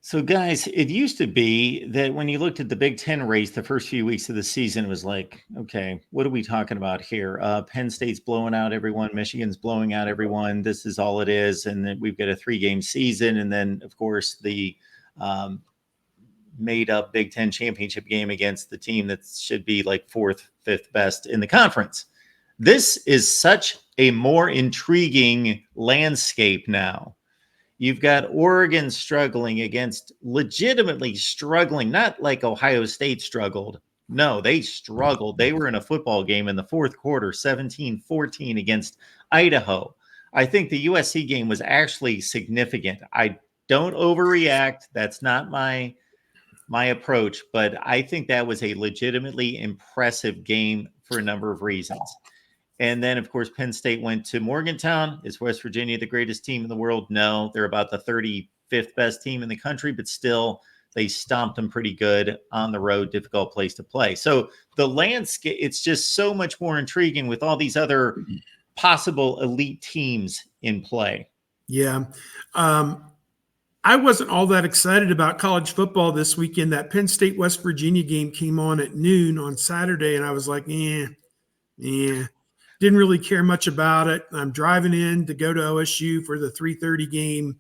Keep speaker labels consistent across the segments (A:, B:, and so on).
A: So, guys, it used to be that when you looked at the Big Ten race, the first few weeks of the season, it was like, okay, what are we talking about here? Penn State's blowing out everyone, Michigan's blowing out everyone. This is all it is, and then we've got a 3-game season, and then, of course, the um, made-up Big Ten championship game against the team that should be like fourth, fifth best in the conference. This is such a more intriguing landscape now. You've got Oregon struggling against legitimately struggling, not like Ohio State struggled. No, they struggled. They were in a football game in the fourth quarter, 17-14 against Idaho. I think the USC game was actually significant. I don't overreact. That's not my approach, but I think that was a legitimately impressive game for a number of reasons. And then, of course, Penn State went to Morgantown. Is West Virginia the greatest team in the world? No, they're about the 35th best team in the country, but still, they stomped them pretty good on the road, difficult place to play. So the landscape, it's just so much more intriguing with all these other possible elite teams in play.
B: Yeah. I wasn't all that excited about college football this weekend. That Penn State West Virginia game came on at noon on Saturday, and I was like, didn't really care much about it. I'm driving in to go to OSU for the 3:30 game,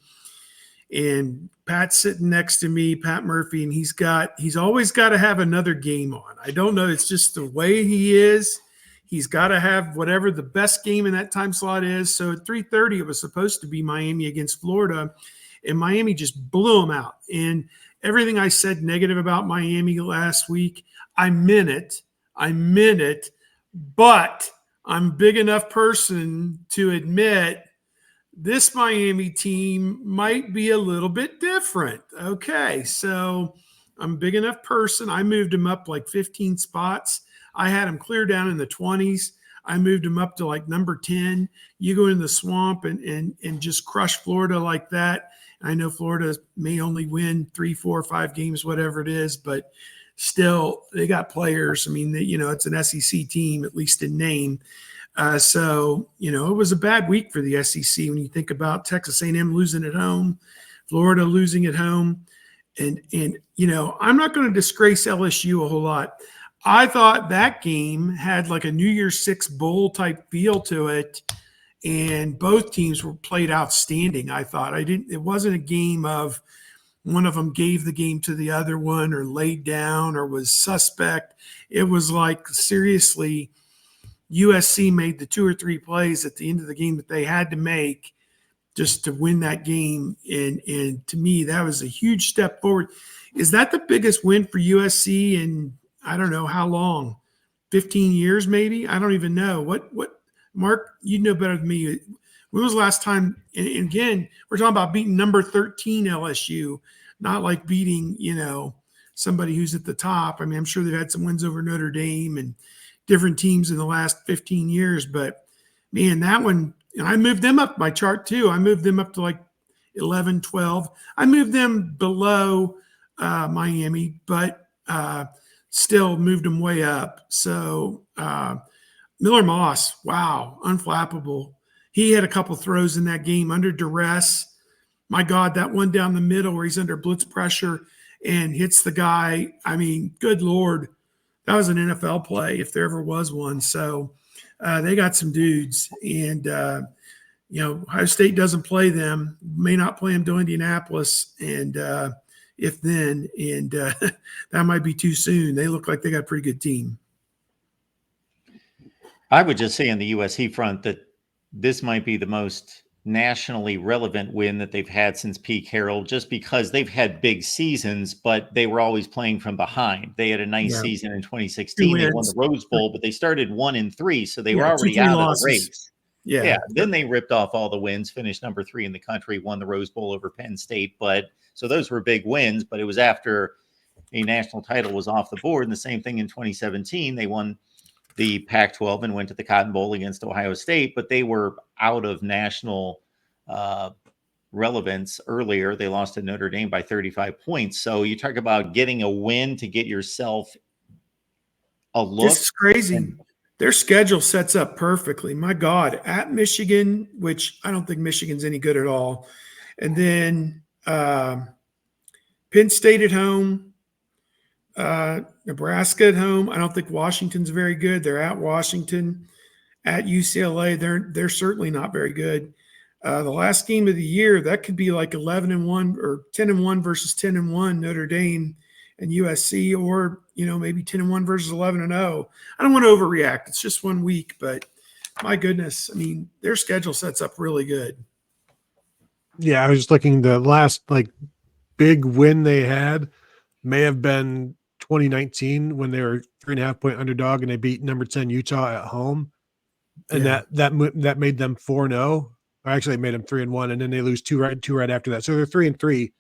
B: and Pat's sitting next to me, Pat Murphy, and he's always got to have another game on. I don't know. It's just the way he is. He's got to have whatever the best game in that time slot is. So at 3:30, it was supposed to be Miami against Florida, and Miami just blew them out. And everything I said negative about Miami last week, I meant it, but I'm a big enough person to admit this Miami team might be a little bit different. Okay, so I'm a big enough person. I moved him up like 15 spots. I had him clear down in the 20s. I moved him up to like number 10. You go in the swamp and just crush Florida like that. I know Florida may only win 3, 4, 5 games, whatever it is, but still they got players. I mean, it's an SEC team, at least in name. So it was a bad week for the SEC when you think about Texas A&M losing at home, Florida losing at home. And I'm not going to disgrace LSU a whole lot. I thought that game had like a New Year's Six bowl type feel to it. And both teams were played outstanding. I thought it wasn't a game of one of them gave the game to the other one or laid down or was suspect. It was like, seriously, USC made the 2 or 3 plays at the end of the game that they had to make just to win that game. And to me, that was a huge step forward. Is that the biggest win for USC in, I don't know how long, 15 years maybe? I don't even know. What Mark, you know better than me. When was the last time? And again, we're talking about beating number 13 LSU, not like beating, somebody who's at the top. I mean, I'm sure they've had some wins over Notre Dame and different teams in the last 15 years. But, man, that one, and I moved them up my chart too. I moved them up to like 11, 12. I moved them below Miami, but still moved them way up. So, Miller Moss, wow, unflappable. He had a couple throws in that game under duress. My God, that one down the middle where he's under blitz pressure and hits the guy. I mean, good Lord, that was an NFL play if there ever was one. So they got some dudes. And, Ohio State doesn't play them, may not play them to Indianapolis. And if then, and that might be too soon. They look like they got a pretty good team.
A: I would just say on the USC front that this might be the most nationally relevant win that they've had since Pete Carroll, just because they've had big seasons, but they were always playing from behind. They had a nice season in 2016. They won the Rose Bowl, but they started 1-3, so they were already out of the race. Yeah. Then they ripped off all the wins, finished number 3 in the country, won the Rose Bowl over Penn State. But so those were big wins, but it was after a national title was off the board. And the same thing in 2017, they won the Pac-12 and went to the Cotton Bowl against Ohio State, but they were out of national relevance earlier. They lost to Notre Dame by 35 points. So you talk about getting a win to get yourself a look.
B: This is crazy. Their schedule sets up perfectly. My God, at Michigan, which I don't think Michigan's any good at all. And then Penn State at home, Nebraska at home. I don't think Washington's very good. They're at Washington. At UCLA, they're certainly not very good. The last game of the year, that could be like 11-1 or 10-1 versus 10-1 Notre Dame and USC, or maybe 10-1 versus 11-0. I don't want to overreact. It's just 1 week, but my goodness, I mean, their schedule sets up really good.
C: Yeah, I was just looking. The last big win they had may have been 2019 when they were 3.5-point underdog and they beat number 10 Utah at home, and that made them 4-0. Or actually, it made them 3-1, and then they lose two right after that. So they're 3-3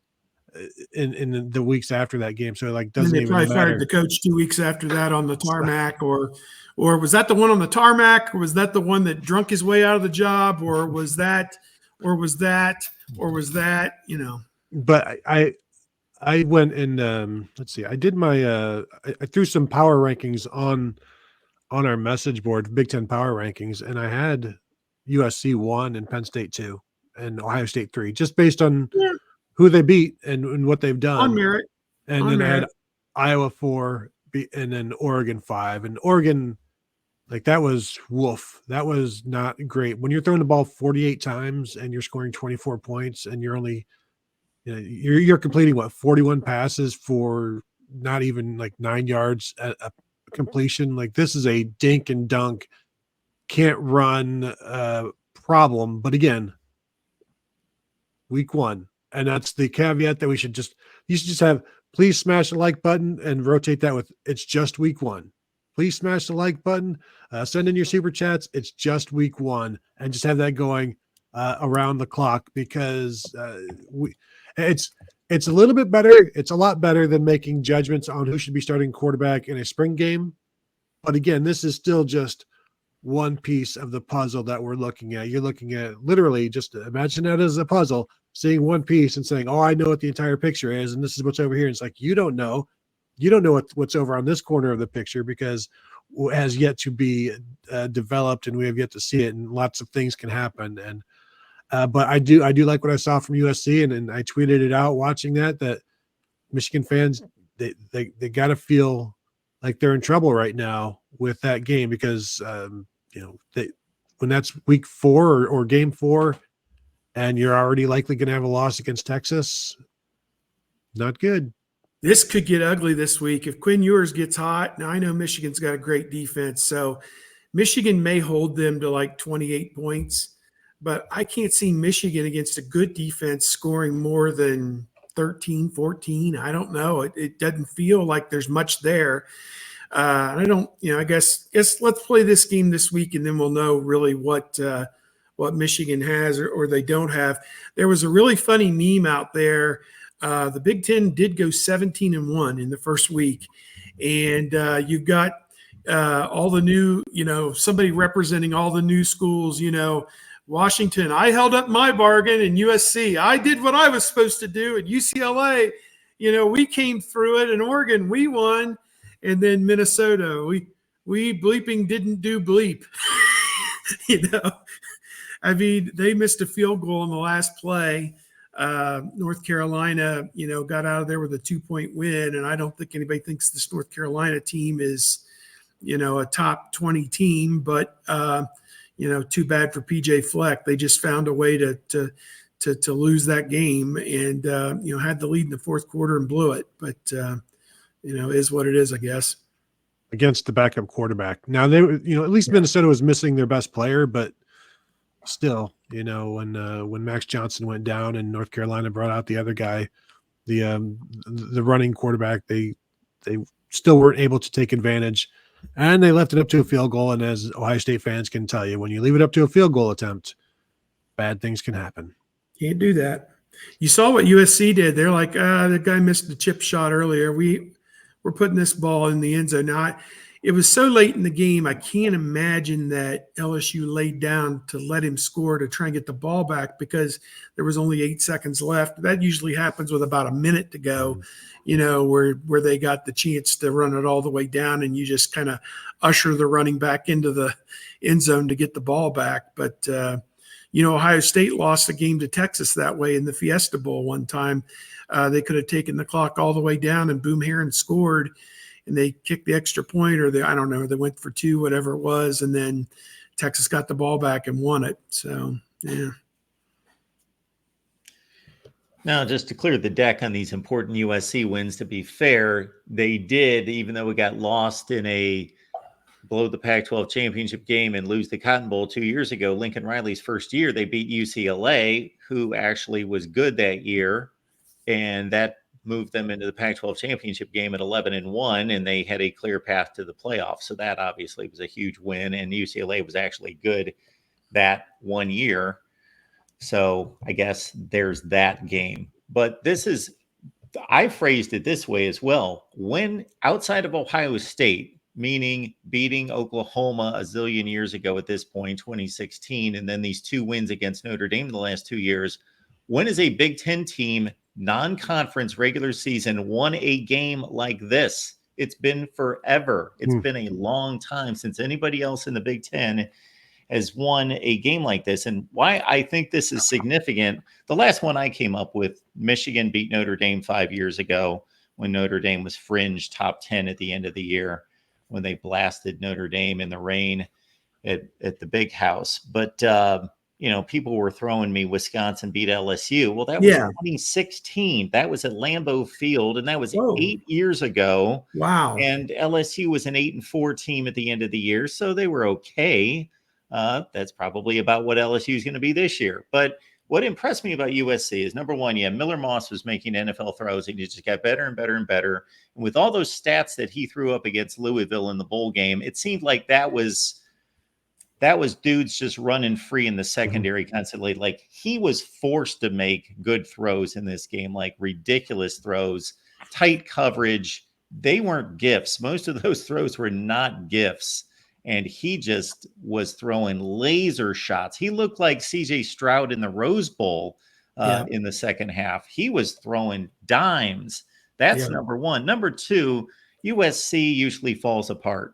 C: in the weeks after that game. So doesn't even matter. They probably
B: fired the coach 2 weeks after that on the tarmac, or was that the one on the tarmac, or was that the one that drunk his way out of the job, or was that?
C: But I went and let's see. I did my I threw some power rankings on our message board, Big Ten power rankings, and I had USC 1 and Penn State 2 and Ohio State 3, just based on who they beat and what they've done
B: on merit.
C: And then I had Iowa 4 and then Oregon 5, and Oregon. That was woof. That was not great. When you're throwing the ball 48 times and you're scoring 24 points and you're only, you're completing 41 passes for not even 9 yards at a completion. This is a dink and dunk, can't run problem. But again, week 1, and that's the caveat that you should just have. Please smash the like button and rotate that with it's just week 1. Please smash the like button, send in your super chats. It's just week 1, and just have that going around the clock, because it's a little bit better. It's a lot better than making judgments on who should be starting quarterback in a spring game. But again, this is still just one piece of the puzzle that we're looking at. You're looking at literally, just imagine that as a puzzle, seeing one piece and saying, "Oh, I know what the entire picture is, and this is what's over here." And it's you don't know. You don't know what's over on this corner of the picture, because it has yet to be developed, and we have yet to see it, and lots of things can happen. And but I do like what I saw from USC, and I tweeted it out watching that Michigan fans, they got to feel like they're in trouble right now with that game, because when that's week 4 or game 4, and you're already likely going to have a loss against Texas, not good.
B: This could get ugly this week if Quinn Ewers gets hot. Now, I know Michigan's got a great defense, so Michigan may hold them to 28 points, but I can't see Michigan against a good defense scoring more than 13, 14. I don't know. It doesn't feel like there's much there. I don't, I guess let's play this game this week, and then we'll know really what Michigan has or they don't have. There was a really funny meme out there. The Big Ten did go 17-1 in the first week, and you've got all the new, somebody representing all the new schools. Washington, I held up my bargain, and USC, I did what I was supposed to do. At UCLA, we came through it, and Oregon, we won, and then Minnesota, we bleeping didn't do bleep. I mean, they missed a field goal in the last play. North Carolina, got out of there with a 2-point win, and I don't think anybody thinks this North Carolina team is, a top 20 team. But too bad for PJ Fleck. They just found a way to lose that game, and had the lead in the fourth quarter and blew it. But is what it is, I guess.
C: Against the backup quarterback. Now they, at least Minnesota was missing their best player, but still, when Max Johnson went down and North Carolina brought out the other guy, the running quarterback, they still weren't able to take advantage, and they left it up to a field goal. And as Ohio State fans can tell you, when you leave it up to a field goal attempt, bad things can happen.
B: Can't do that. You saw what USC did. They're like, the guy missed the chip shot earlier. We're putting this ball in the end zone. Now, it was so late in the game, I can't imagine that LSU laid down to let him score to try and get the ball back, because there was only 8 seconds left. That usually happens with about a minute to go, where they got the chance to run it all the way down, and you just kind of usher the running back into the end zone to get the ball back. But, Ohio State lost a game to Texas that way in the Fiesta Bowl one time. They could have taken the clock all the way down, and Boom Heron scored, and they kicked the extra point, or I don't know, they went for two, whatever it was, and then Texas got the ball back and won it. So, yeah.
A: Now, just to clear the deck on these important USC wins, to be fair, they did, even though we got lost in a blow the Pac-12 championship game and lose the Cotton Bowl 2 years ago, Lincoln Riley's first year, they beat UCLA, who actually was good that year, and that moved them into the Pac-12 championship game at 11-1, and they had a clear path to the playoffs. So that obviously was a huge win, and UCLA was actually good that 1 year. So I guess there's that game. But I phrased it this way as well. When outside of Ohio State, meaning beating Oklahoma a zillion years ago at this point, 2016, and then these 2 wins against Notre Dame in the last 2 years, when is a Big Ten team, non-conference regular season, won a game like this? It's been forever. It's been a long time since anybody else in the Big Ten has won a game like this. And why I think this is significant, the last one I came up with, Michigan beat Notre Dame 5 years ago when Notre Dame was fringe top 10 at the end of the year, when they blasted Notre Dame in the rain at the Big House. But, people were throwing me Wisconsin beat LSU. Well, that was 2016. That was at Lambeau Field, and that was 8 years ago.
B: Wow.
A: And LSU was an 8-4 team at the end of the year, so they were okay. That's probably about what LSU is going to be this year. But what impressed me about USC is, number one, Miller Moss was making NFL throws, and he just got better and better and better. And with all those stats that he threw up against Louisville in the bowl game, it seemed like that was dudes just running free in the secondary constantly. Like, he was forced to make good throws in this game, like ridiculous throws, tight coverage. They weren't gifts. Most of those throws were not gifts. And he just was throwing laser shots. He looked like CJ Stroud in the Rose Bowl in the second half. He was throwing dimes. That's number one. Number two, USC usually falls apart.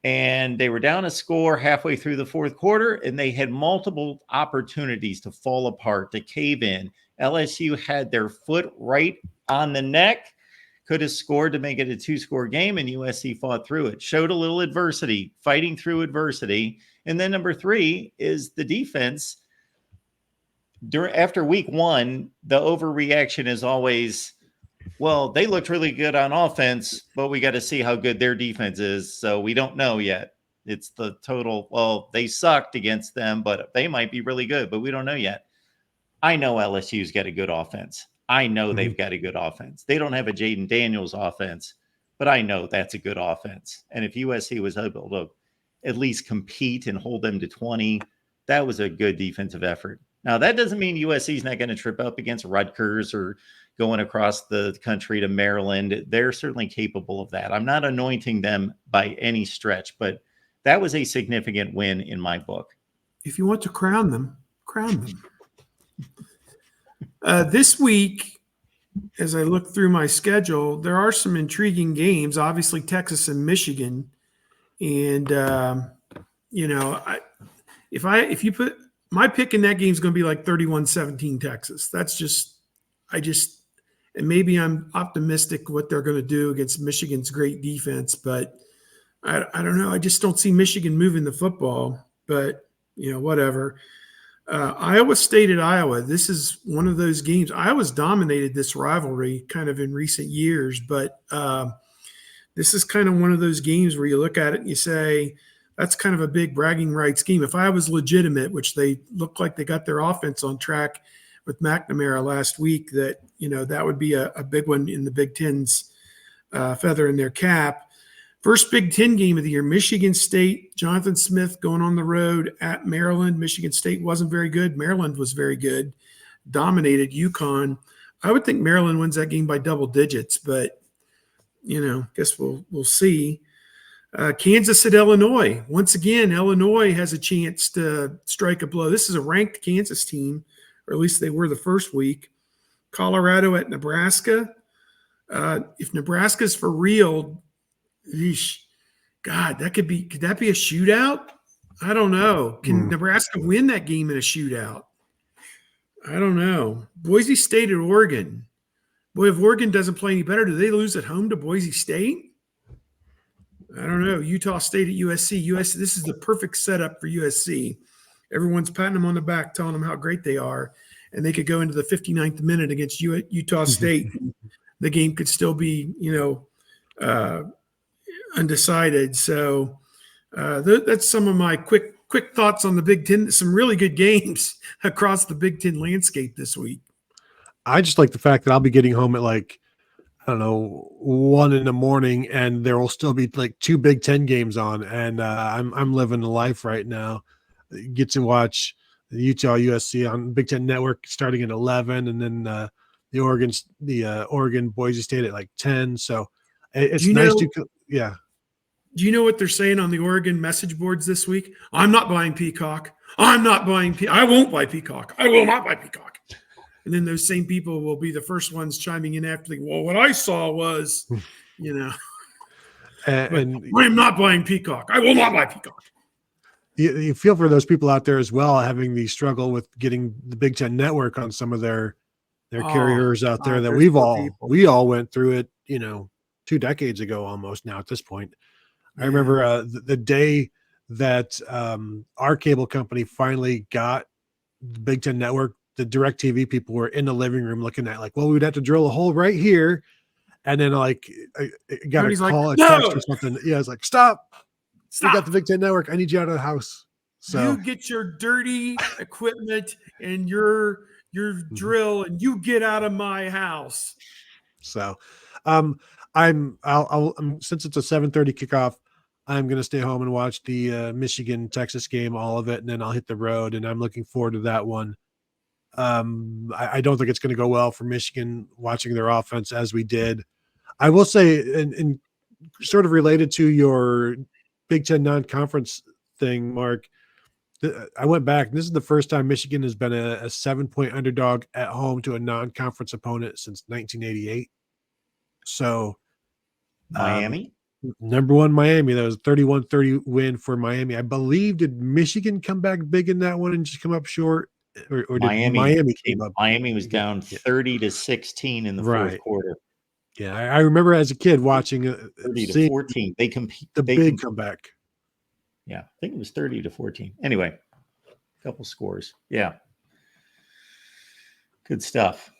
A: And they were down a score halfway through the fourth quarter, and they had multiple opportunities to fall apart, to cave in. LSU had their foot right on the neck, could have scored to make it a 2-score game, and USC fought through it, showed a little adversity, fighting through adversity. And then number three is the defense. After week one, the overreaction is always, well, they looked really good on offense, but we got to see how good their defense is. So we don't know yet. It's the total, well, they sucked against them, but they might be really good, but we don't know yet. I know LSU's got a good offense. I know they've got a good offense. They don't have a Jaden Daniels offense, but I know that's a good offense. And if USC was able to at least compete and hold them to 20, that was a good defensive effort. Now, that doesn't mean USC is not going to trip up against Rutgers or going across the country to Maryland. They're certainly capable of that. I'm not anointing them by any stretch, but that was a significant win in my book.
B: If you want to crown them, crown them. This week, as I look through my schedule, there are some intriguing games. Obviously, Texas and Michigan, and if you put my pick in that game is going to be like 31-17 Texas. That's just, and maybe I'm optimistic what they're going to do against Michigan's great defense, but I don't know. I just don't see Michigan moving the football. But whatever. Iowa State at Iowa. This is one of those games. Iowa's dominated this rivalry kind of in recent years, but this is kind of one of those games where you look at it and you say, that's kind of a big bragging rights game. If I was legitimate, which they look like they got their offense on track with McNamara last week, that would be a big one in the Big Ten's feather in their cap. First Big Ten game of the year, Michigan State, Jonathan Smith going on the road at Maryland. Michigan State wasn't very good. Maryland was very good, dominated UConn. I would think Maryland wins that game by double digits, but, guess we'll see. Kansas at Illinois. Once again, Illinois has a chance to strike a blow. This is a ranked Kansas team, or at least they were the first week. Colorado at Nebraska. If Nebraska's for real, God, could that be a shootout? I don't know. Can Nebraska win that game in a shootout? I don't know. Boise State at Oregon. Boy, if Oregon doesn't play any better, do they lose at home to Boise State? I don't know. Utah State at USC. USC. This is the perfect setup for USC. Everyone's patting them on the back, telling them how great they are, and they could go into the 59th minute against Utah State. The game could still be, undecided. So that's some of my quick thoughts on the Big Ten. Some really good games across the Big Ten landscape this week.
C: I just like the fact that I'll be getting home at like, I don't know, 1 a.m, and there will still be like 2 Big Ten games on, and I'm living the life right now. Get to watch the Utah USC on Big Ten Network starting at 11, and then the Oregon Boise State at like 10. So it's nice to yeah.
B: Do you know what they're saying on the Oregon message boards this week? I'm not buying Peacock. I'm not buying I won't buy Peacock. I will not buy Peacock. And then those same people will be the first ones chiming in after, well, what I saw was,
C: and
B: I am not buying Peacock. I will not buy Peacock.
C: You feel for those people out there as well, having the struggle with getting the Big Ten Network on some of their carriers out there that we all went through it, 2 decades ago almost now at this point. I remember the day that our cable company finally got the Big Ten Network. The DirecTV people were in the living room looking at like, well, we'd have to drill a hole right here. And then like, I got a call, a text or something. Yeah. I was like, stop. We got the Big Ten Network. I need you out of the house. So
B: you get your dirty equipment and your drill and you get out of my house.
C: So, since it's a 7:30 kickoff, I'm going to stay home and watch the Michigan Texas game, all of it. And then I'll hit the road, and I'm looking forward to that one. I don't think it's going to go well for Michigan watching their offense as we did. I will say, and sort of related to your Big Ten non-conference thing, Mark, I went back. This is the first time Michigan has been a 7-point underdog at home to a non-conference opponent since 1988. So
A: Miami?
C: Number 1, Miami. That was a 31-30 win for Miami. I believe, did Michigan come back big in that one and just come up short? Or did Miami came up?
A: Miami was down 30-16 in the fourth quarter.
C: Yeah, I remember as a kid watching
A: 30-14. They compete
C: the big comeback.
A: Yeah, I think it was 30-14. Anyway, a couple scores. Yeah, good stuff.